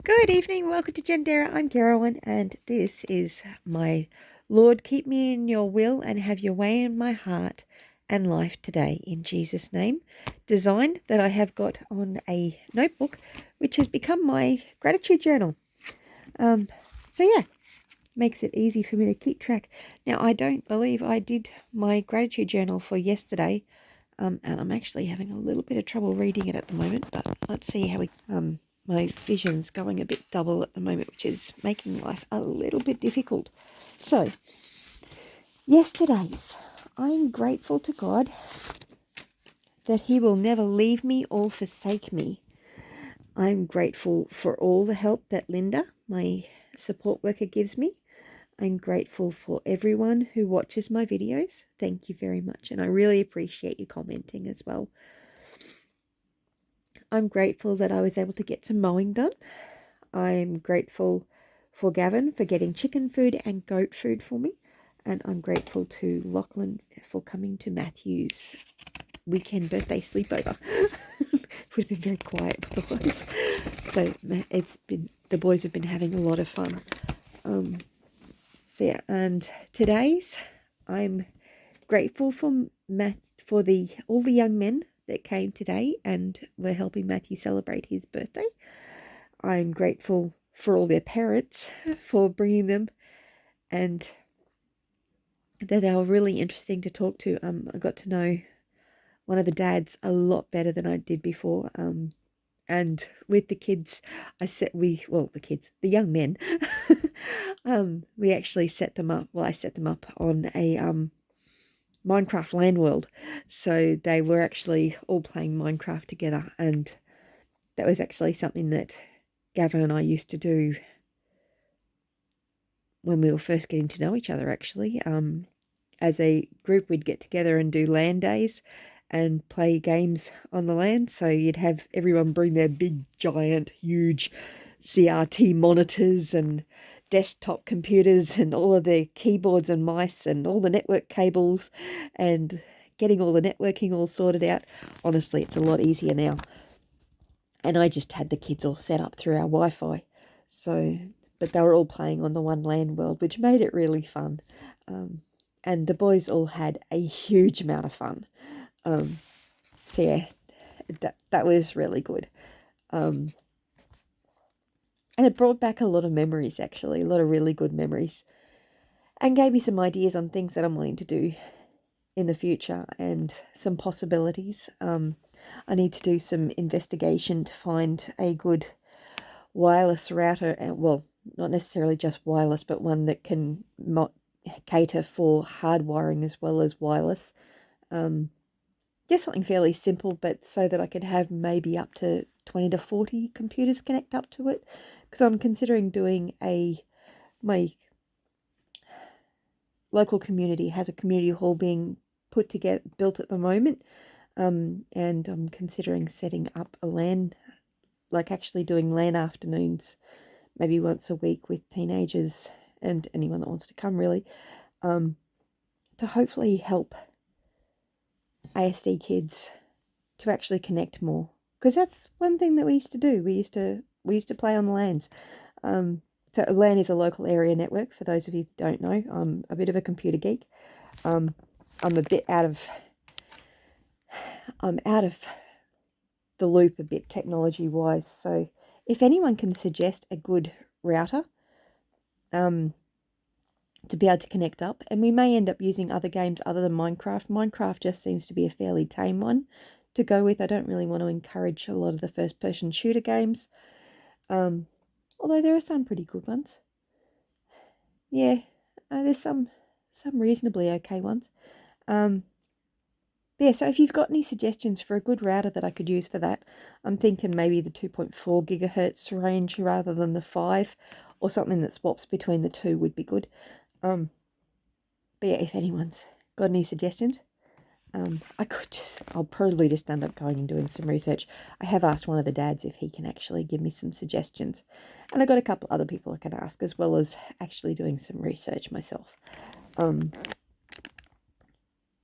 Good evening, welcome to Janderra. I'm Carolyn, and this is my Lord, keep me in your will and have your way in my heart and life today, in Jesus' name. Design that I have got on a notebook, which has become my gratitude journal. So yeah, makes it easy for me to keep track. Now, I don't believe I did my gratitude journal for yesterday, and I'm actually having a little bit of trouble reading it at the moment, but let's see how my vision's going a bit double at the moment, which is making life a little bit difficult. So, yesterday's, I'm grateful to God that He will never leave me or forsake me. I'm grateful for all the help that Linda, my support worker, gives me. I'm grateful for everyone who watches my videos. Thank you very much, and I really appreciate you commenting as well. I'm grateful that I was able to get some mowing done. I'm grateful for Gavin for getting chicken food and goat food for me. And I'm grateful to Lachlan for coming to Matthew's weekend birthday sleepover. It would have been very quiet otherwise. So the boys have been having a lot of fun. So yeah, and today's, I'm grateful for all the young men that came today and were helping Matthew celebrate his birthday. I'm grateful for all their parents for bringing them, and that they were really interesting to talk to. I got to know one of the dads a lot better than I did before. And with the kids, the young men, we actually set them up. Well, I set them up on a Minecraft land world, so they were actually all playing Minecraft together, and that was actually something that Gavin and I used to do when we were first getting to know each other, actually. As a group, we'd get together and do LAN days and play games on the LAN. So you'd have everyone bring their big, giant, huge CRT monitors and desktop computers and all of their keyboards and mice and all the network cables and getting all the networking all sorted out. Honestly, it's a lot easier now. And I just had the kids all set up through our Wi-Fi. But they were all playing on the one LAN world, which made it really fun. And the boys all had a huge amount of fun. So yeah, that was really good. And it brought back a lot of memories, actually, a lot of really good memories. And gave me some ideas on things that I'm wanting to do in the future and some possibilities. I need to do some investigation to find a good wireless router. Well, not necessarily just wireless, but one that can cater for hardwiring as well as wireless. Just something fairly simple, but so that I could have maybe up to 20 to 40 computers connect up to it, because I'm considering doing my local community has a community hall being built at the moment, and I'm considering setting up a LAN, like actually doing LAN afternoons, maybe once a week with teenagers and anyone that wants to come, really, to hopefully help ASD kids to actually connect more, because that's one thing that we used to do. We used to play on the LANs. So LAN is a local area network. For those of you that don't know, I'm a bit of a computer geek. I'm out of the loop a bit technology wise. So if anyone can suggest a good router, to be able to connect up, and we may end up using other games other than Minecraft. Minecraft just seems to be a fairly tame one to go with. I don't really want to encourage a lot of the first-person shooter games, although there are some pretty good ones. Yeah, there's some reasonably okay ones. Yeah, so if you've got any suggestions for a good router that I could use for that, I'm thinking maybe the 2.4 gigahertz range rather than the 5, or something that swaps between the two would be good. But yeah, if anyone's got any suggestions, I'll probably just end up going and doing some research. I have asked one of the dads if he can actually give me some suggestions. And I've got a couple other people I can ask, as well as actually doing some research myself.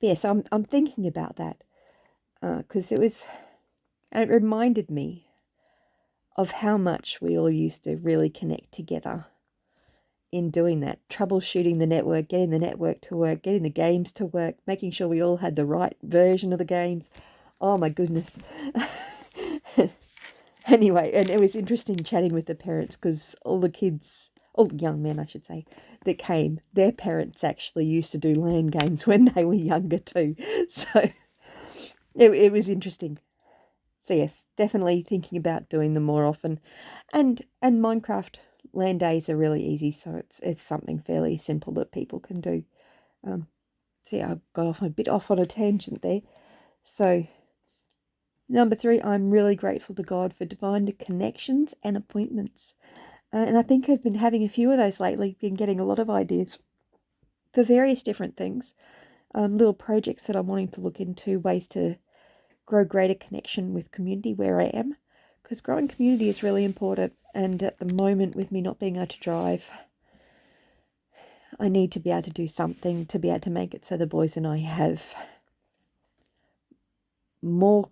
Yeah, so I'm thinking about that, because it reminded me of how much we all used to really connect together in doing that, troubleshooting the network, getting the network to work, getting the games to work, making sure we all had the right version of the games. Oh my goodness. Anyway, and it was interesting chatting with the parents because all the kids, all the young men, I should say, that came, their parents actually used to do LAN games when they were younger too. So it was interesting. So yes, definitely thinking about doing them more often. And Minecraft LAN days are really easy, so it's something fairly simple that people can do. So yeah, I got off a bit off on a tangent there. So number 3, I'm really grateful to God for divine connections and appointments. And I think I've been having a few of those lately, been getting a lot of ideas for various different things, little projects that I'm wanting to look into, ways to grow greater connection with community where I am, because growing community is really important. And at the moment, with me not being able to drive, I need to be able to do something to be able to make it so the boys and I have more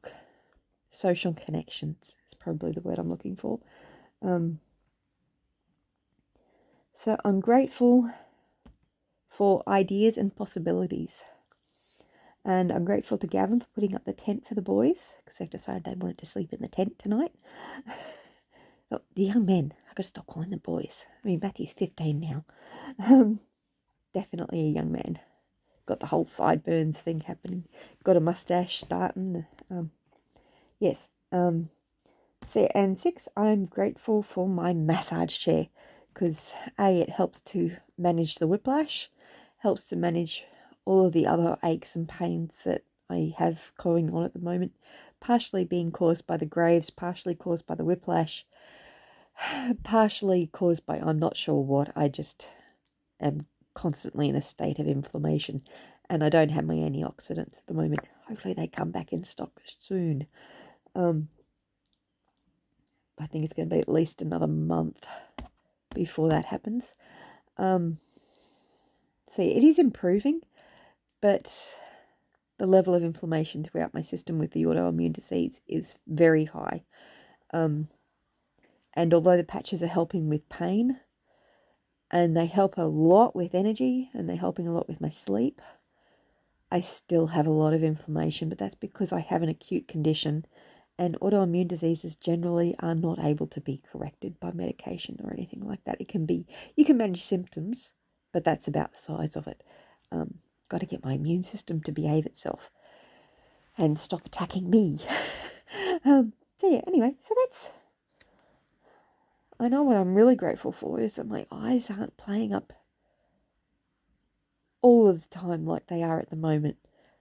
social connections, is probably the word I'm looking for. So I'm grateful for ideas and possibilities. And I'm grateful to Gavin for putting up the tent for the boys, because they've decided they wanted to sleep in the tent tonight. Oh, the young men, I've got to stop calling them boys. I mean, Matthew's 15 now. Definitely a young man. Got the whole sideburns thing happening. Got a mustache starting. Yes. So, and 6, I'm grateful for my massage chair, because A, it helps to manage the whiplash, helps to manage all of the other aches and pains that I have going on at the moment, partially being caused by the graves, partially caused by the whiplash, partially caused by I'm not sure what. I just am constantly in a state of inflammation, and I don't have my antioxidants at the moment. Hopefully they come back in stock soon. I think it's going to be at least another month before that happens. See, it is improving, but the level of inflammation throughout my system with the autoimmune disease is very high. And although the patches are helping with pain, and they help a lot with energy, and they're helping a lot with my sleep, I still have a lot of inflammation, but that's because I have an acute condition, and autoimmune diseases generally are not able to be corrected by medication or anything like that. You can manage symptoms, but that's about the size of it. Got to get my immune system to behave itself and stop attacking me. So yeah, anyway, so I know what I'm really grateful for is that my eyes aren't playing up all of the time like they are at the moment.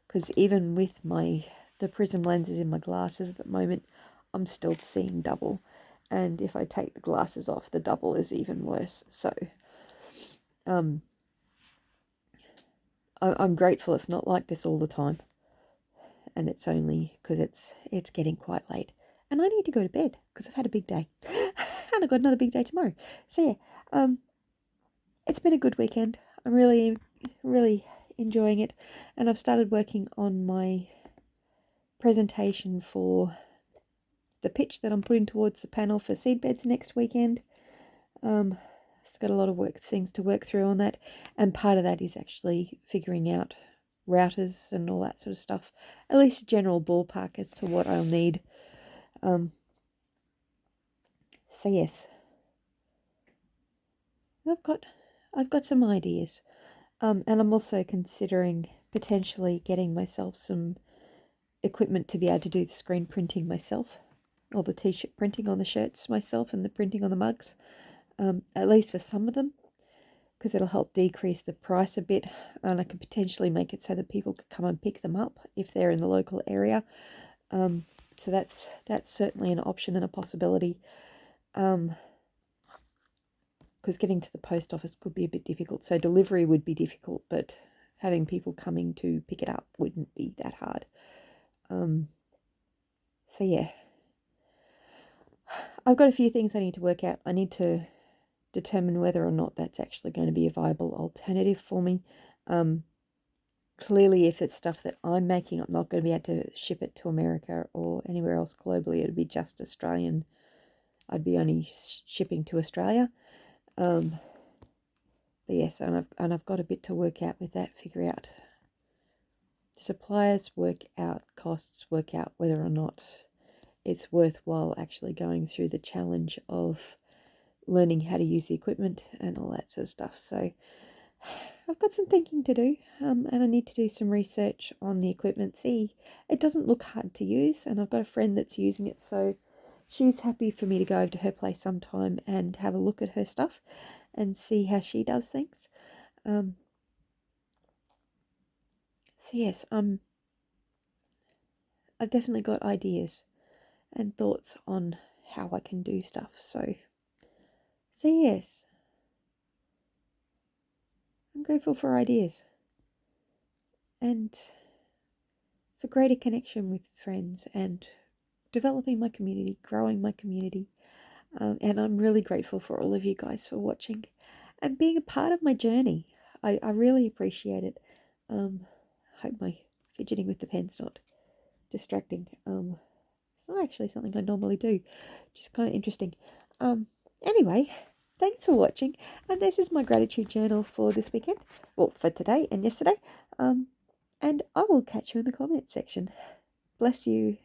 Because even with the prism lenses in my glasses at the moment, I'm still seeing double. And if I take the glasses off, the double is even worse. So I'm grateful it's not like this all the time. And it's only because it's getting quite late. And I need to go to bed because I've had a big day. And I've got another big day tomorrow. So yeah, it's been a good weekend. I'm really, really enjoying it. And I've started working on my presentation for the pitch that I'm putting towards the panel for seedbeds next weekend. It's got a lot of things to work through on that, and part of that is actually figuring out routers and all that sort of stuff. At least a general ballpark as to what I'll need. So yes, I've got some ideas, and I'm also considering potentially getting myself some equipment to be able to do the screen printing myself, or the t-shirt printing on the shirts myself and the printing on the mugs, at least for some of them, because it'll help decrease the price a bit, and I could potentially make it so that people could come and pick them up if they're in the local area. So that's certainly an option and a possibility, because getting to the post office could be a bit difficult. So delivery would be difficult, but having people coming to pick it up wouldn't be that hard. So yeah, I've got a few things I need to work out. I need to determine whether or not that's actually going to be a viable alternative for me. Clearly, if it's stuff that I'm making, I'm not going to be able to ship it to America or anywhere else globally. It'll be just Australian I'd be only shipping to Australia. But yes, and I've got a bit to work out with that, figure out suppliers, work out costs, work out whether or not it's worthwhile actually going through the challenge of learning how to use the equipment and all that sort of stuff. So I've got some thinking to do, and I need to do some research on the equipment. See, it doesn't look hard to use, and I've got a friend that's using it, so she's happy for me to go over to her place sometime and have a look at her stuff and see how she does things. So yes, I've definitely got ideas and thoughts on how I can do stuff. So yes, I'm grateful for ideas and for greater connection with friends and developing my community, growing my community. And I'm really grateful for all of you guys for watching and being a part of my journey. I really appreciate it. I hope my fidgeting with the pen's not distracting. It's not actually something I normally do, just kind of interesting. Anyway, thanks for watching, and this is my gratitude journal for this weekend, well, for today and yesterday. And I will catch you in the comments section. Bless you.